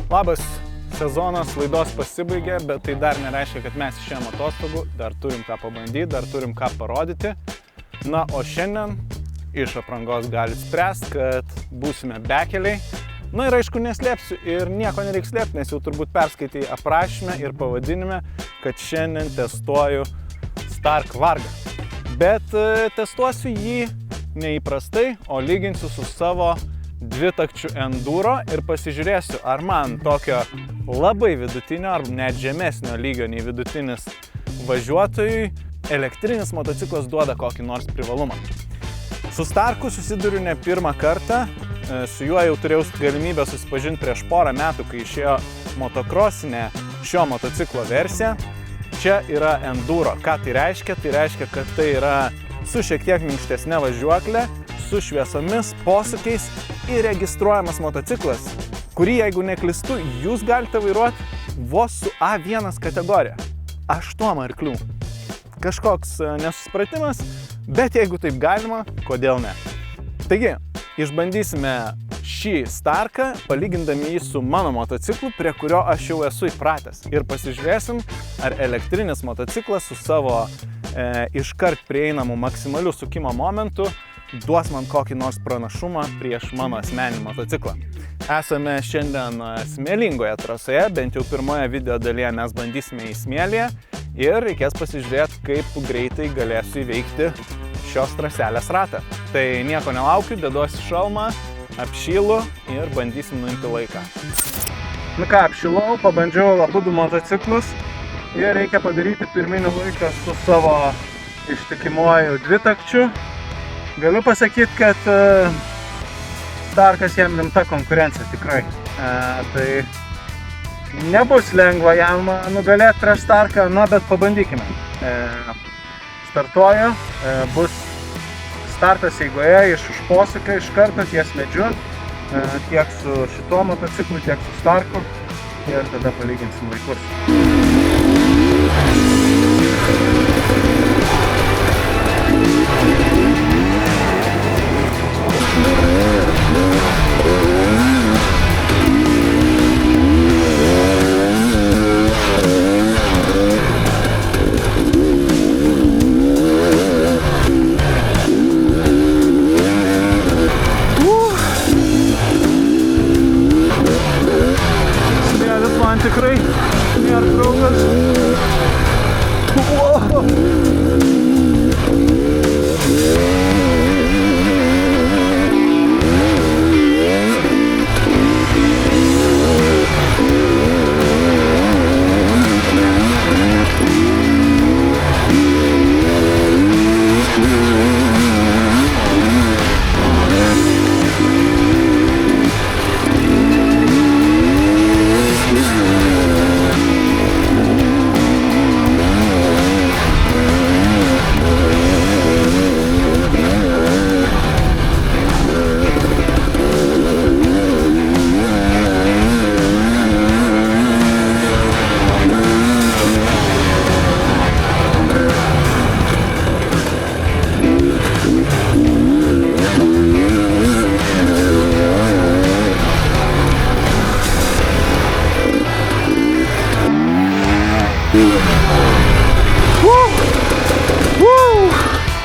Labas, sezonas laidos pasibaigė, bet tai dar nereiškia, kad mes išėjom atostogų, dar turim ką pabandyti, dar turim ką parodyti. Na, o šiandien iš aprangos galit spręsti, kad būsime bekeliai. Na ir aišku, neslėpsiu ir nieko nereiks slėpti, nes jau turbūt perskaitai aprašyme ir pavadinime, kad šiandien testuoju Stark Vargą. Bet testuosiu jį neįprastai, o lyginsiu su savo dvitakčių enduro ir pasižiūrėsiu, ar man tokio labai vidutinio ar net žemesnio lygio nei vidutinis važiuotojui elektrinis motociklas duoda kokį nors privalumą. Su Starku susiduriu ne pirmą kartą, su juo jau turėjau galimybę susipažinti prieš porą metų, kai išėjo motokrosinė šio motociklo versija. Čia yra enduro. Ką tai reiškia? Tai reiškia, kad tai yra su šiek tiek minkštesne važiuoklė, su šviesomis, posūkiais ir registruojamas motociklas, kurį, jeigu neklystu, jūs galite vairuoti vos su A1 kategorija. 8 arklių. Kažkoks nesusipratimas, bet jeigu taip galima, kodėl ne? Taigi, išbandysime šį Starką, palygindami jį su mano motociklu, prie kurio aš jau esu įpratęs. Ir pasižiūrėsim, ar elektrinis motociklas su savo iškart prieinamu maksimaliu sukimo momentu duos man kokį nors pranašumą prieš mano asmeninį motociklą. Esame šiandien smėlingoje trasoje, bent jau pirmoje video dalyje mes bandysime į smėlyje ir reikės pasižiūrėti, kaip greitai galėsiu įveikti šios traselės ratą. Tai nieko nelaukiu, deduosiu šalmą, apšylu ir bandysim nuimti laiką. Nu ką, apšilau, pabandžiau abudu motociklus ir reikia padaryti pirminį laiką su savo ištikimuoju dvitakčiu. Galiu pasakyti, kad Starkas jam rimta konkurencija tikrai. Tai nebus lengva jam nugalėti prieš Starką, bet pabandykime. Startuoju, bus startas eigoje iš posūkio iš karto ties medžiu, tiek su šituo motociklu, tiek su Starku ir tada palyginsim laikus. Man tikrai nėra draugas.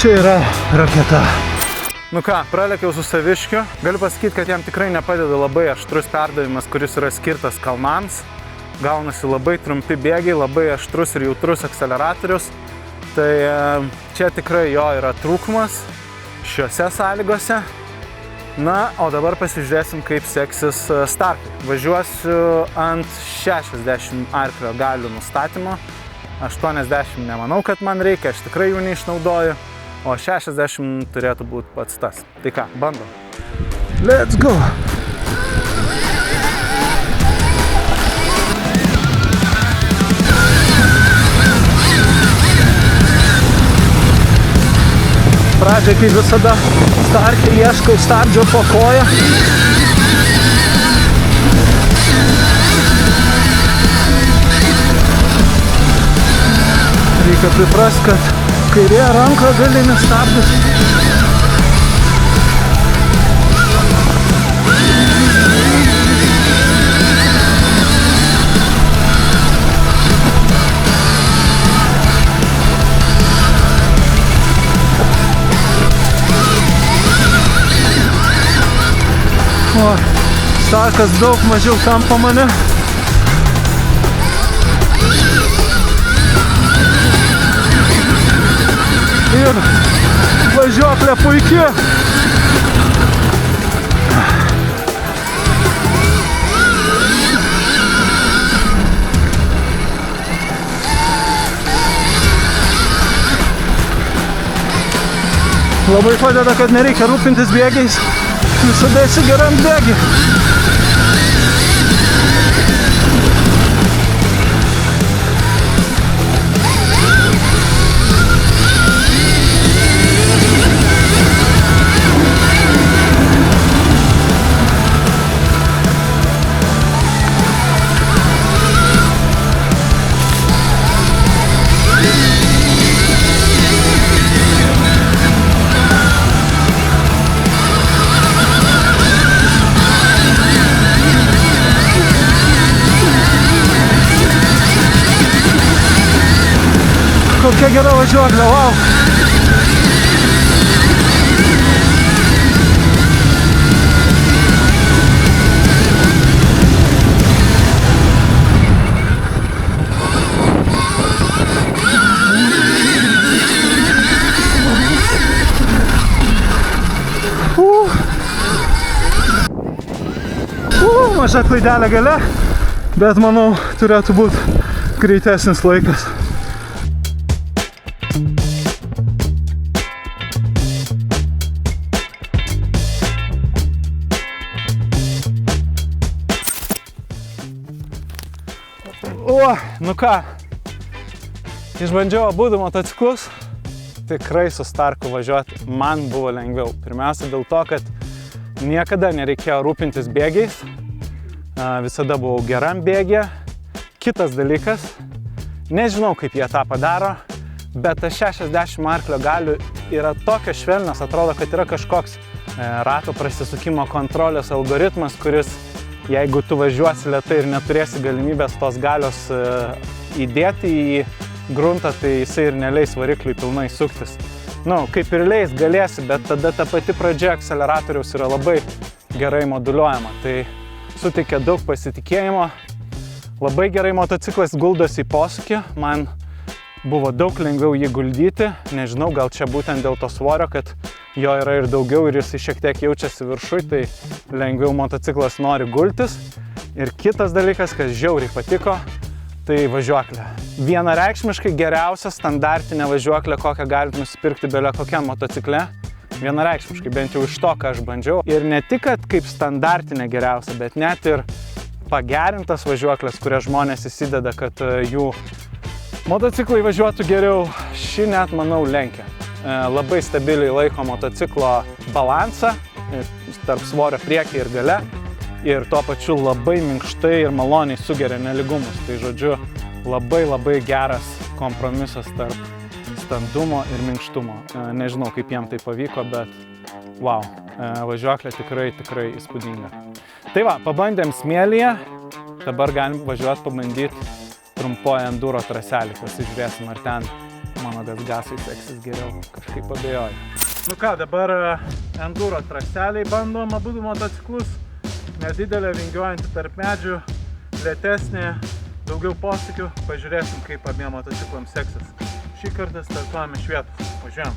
Čia yra raketa. Nu ką, pralekiau su Saviškiu. Galiu pasakyti, kad jam tikrai nepadeda labai aštrus perdavimas, kuris yra skirtas kalnams. Gaunasi labai trumpi bėgiai, labai aštrus ir jautrus akceleratorius. Tai čia tikrai jo yra trūkumas šiuose sąlygose. Na, o dabar pasižiūrėsim, kaip seksis Starkui. Važiuosiu ant 60 arklio galių nustatymo. 80 nemanau, kad man reikia, aš tikrai jų neišnaudoju. O 60 turėtų būti pats tas. Tai ką, bandom. Let's go! Pradžiai, kaip visada, Starke ieškau stabdžio po koją. Reikia priprast, kad kairėje rankoje galinis stabdis. O, takas daug mažiau tampa mane. Ir važiuoklė puikia. Labai padeda, kad nereikia rūpintis bėgiais. Visada esi geram bėgi. Kokia gera važiuoklė, wow! Maža klaidelė gale, bet manau turėtų būti greitesnis laikas. O, nu ką, išbandžiau abudu motociklus, tikrai su Starku važiuoti man buvo lengviau. Pirmiausia dėl to, kad niekada nereikėjo rūpintis bėgiais, visada buvau geram bėgė. Kitas dalykas, nežinau kaip jie tą padaro, bet tas 60 arklio galių yra tokios švelnios, atrodo, kad yra kažkoks rato prasisukimo kontrolės algoritmas, kuris jeigu tu važiuosi lėtai ir neturėsi galimybės tos galios įdėti į gruntą, tai jisai ir neleis varikliui pilnai suktis. Nu, kaip ir leis, galėsi, bet tada ta pati pradžia akceleratoriaus yra labai gerai moduliuojama. Tai suteikia daug pasitikėjimo. Labai gerai motociklas guldosi į posūkį. Man buvo daug lengviau jį guldyti. Nežinau, gal čia būtent dėl to svorio, kad jo yra ir daugiau ir jis šiek tiek jaučiasi viršui, tai lengviau motociklas nori gultis. Ir kitas dalykas, kas žiauriai patiko, tai važiuoklė. Vienareikšmiškai geriausia standartinė važiuoklė, kokią galite nusipirkti bele kokiam motocikle. Vienareikšmiškai, bent jau iš to, ką aš bandžiau. Ir ne tik, kad kaip standartinė geriausia, bet net ir pagerintas važiuoklės, kurias žmonės įsideda, kad jų motociklai važiuotų geriau, ši net, manau, lenkia. Labai stabiliai laiko motociklo balansą tarp svorio priekį ir gale ir tuo pačiu labai minkštai ir maloniai sugeria nelygumus. Tai žodžiu, labai geras kompromisas tarp standumo ir minkštumo. Nežinau, kaip jiem tai pavyko, bet wow, važiuoklė tikrai įspūdinga. Tai va, pabandėm smėlyje, dabar galim važiuoti pabandyti trumpoje enduro traselį. Pasižiūrėsim, ar ten mano gasgasai seksis geriau, kažkaip abejoju. Nu ką, dabar enduro traseliai bandom abudu motociklus. Nedidelė, vingiuojanti tarp medžių, lėtesnė, daugiau posūkių. Pažiūrėsim, kaip abiem motociklams seksis. Šį kartą startuojame iš vietos. Važiuojam.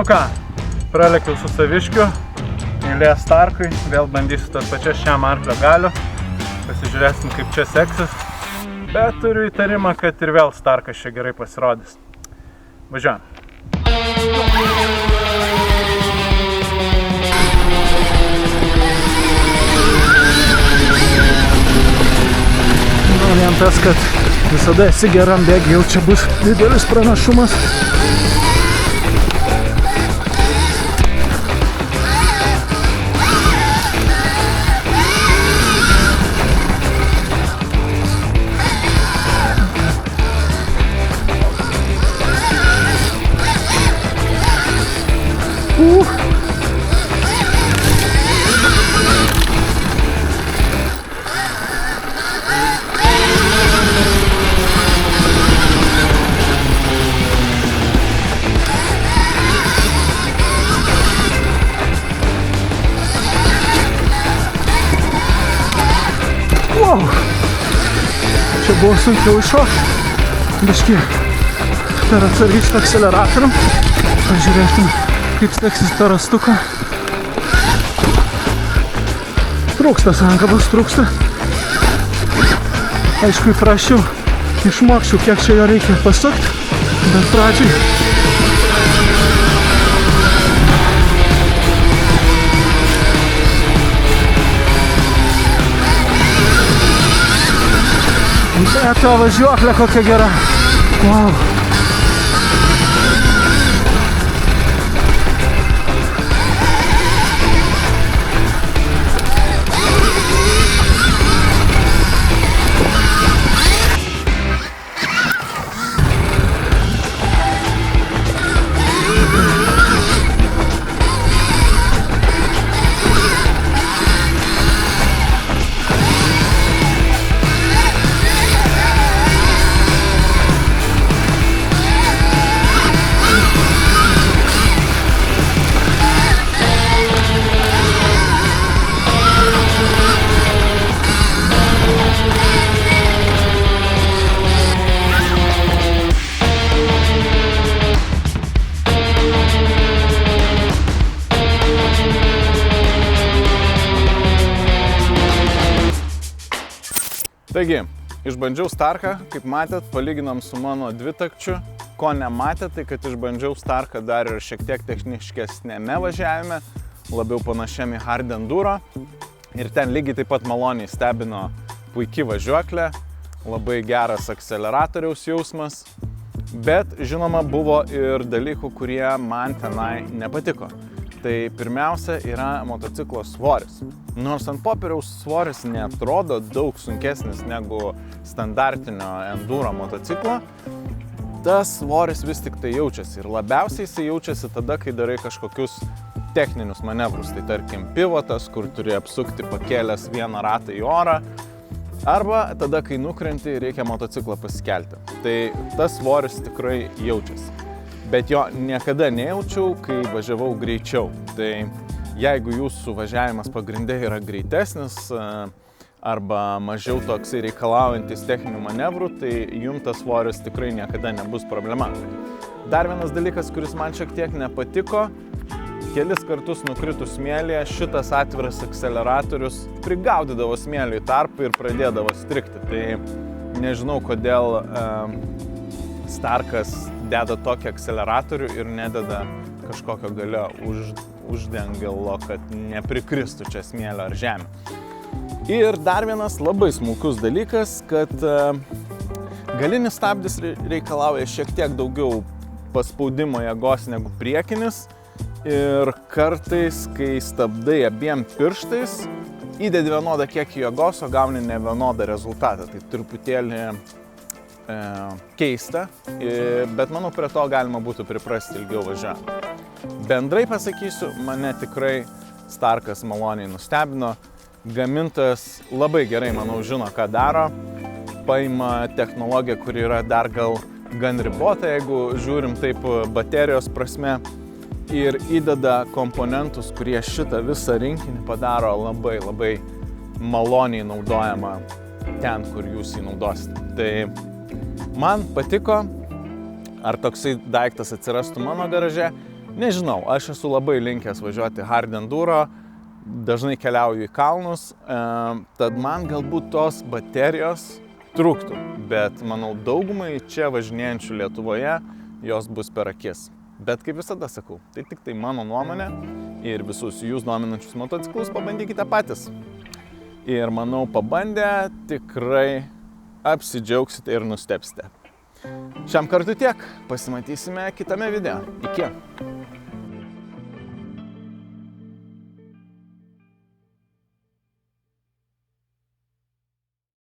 ką, pralekiau su Saviškiu, eilė Starkui, vėl bandysiu tas pačias šiam arklio galiu, pasižiūrėsim kaip čia seksis, bet turiu įtarimą, kad ir vėl Starkas čia gerai pasirodys. Važiuojam. Vien tas, kad visada esi geram bėgi, jau čia bus didelis pranašumas. Čia buvo sunkiau iššokti, biškį per atsargiai su akceleratorium. Pažiūrėsim, kaip seksis per rastuką. Trūksta sankabos, trūksta. Aišku, įprašiau, išmokčiau, kiek čia jo reikia pasukti, bet pradžiai. Eto važiuoklė kokia gera. Wow. Taigi, išbandžiau Starką, kaip matėt, palyginam su mano dvitakčiu. Ko nematėt, tai kad išbandžiau Starką dar ir šiek tiek techniškesnėme važiavime, labiau panašiam į hard enduro. Ir ten lygiai taip pat maloniai stebino puiki važiuoklė, labai geras akceleratoriaus jausmas. Bet, žinoma, buvo ir dalykų, kurie man tenai nepatiko. Tai pirmiausia yra motociklo svoris. Nors ant popieriaus svoris neatrodo daug sunkesnis negu standartinio enduro motociklo, tas svoris vis tik tai jaučiasi. Ir labiausiai jisai jaučiasi tada, kai darai kažkokius techninius manevrus. Tai tarkim pivotas, kur turi apsukti pakėlęs vieną ratą į orą. Arba tada, kai nukrenti, reikia motociklą pasikelti. Tai tas svoris tikrai jaučiasi. Bet jo niekada nejaučiau, kai važiavau greičiau. Tai jeigu jūsų važiavimas pagrinde yra greitesnis arba mažiau toksai reikalaujantis techninių manevrų, tai jums tas svoris tikrai niekada nebus problema. Dar vienas dalykas, kuris man šiek tiek nepatiko, kelis kartus nukritus smėlyje, šitas atviras akceleratorius prigaudydavo smėlį į tarpą ir pradėdavo strigti. Tai nežinau, kodėl Starkas deda tokį akceleratorių ir nededa kažkokio galio uždengalo, kad neprikristų čia smėlio ar žemė. Ir dar vienas labai smulkus dalykas, kad galinis stabdis reikalauja šiek tiek daugiau paspaudimo jėgos negu priekinis. Ir kartais, kai stabdai abiem pirštais, įdedi vienodą kiekį jėgos, o gauni ne vienodą rezultatą. Tai truputėlį keista, bet manau, prie to galima būtų priprasti ilgiau važiuojant. Bendrai pasakysiu, mane tikrai Starkas maloniai nustebino. Gamintojas labai gerai, manau, žino, ką daro. Paima technologiją, kuri yra dar gal gan ribota, jeigu žiūrim taip baterijos prasme. Ir įdeda komponentus, kurie šitą visą rinkinį padaro labai maloniai naudojama ten, kur jūs jį naudosite. Tai man patiko, ar toksai daiktas atsirastų mano garaže, Nežinau, aš esu labai linkęs važiuoti hard enduro, dažnai keliauju į kalnus, tad man galbūt tos baterijos trūktų, bet manau daugumai čia važinėjančių Lietuvoje jos bus per akis. Bet kaip visada sakau, tai tik tai mano nuomonė ir visus jūs dominančius motociklus pabandykite patys. Ir manau, pabandę tikrai apsidžiaugsite ir nustebsite. Šiam kartui tiek, pasimatysime kitame video. Iki.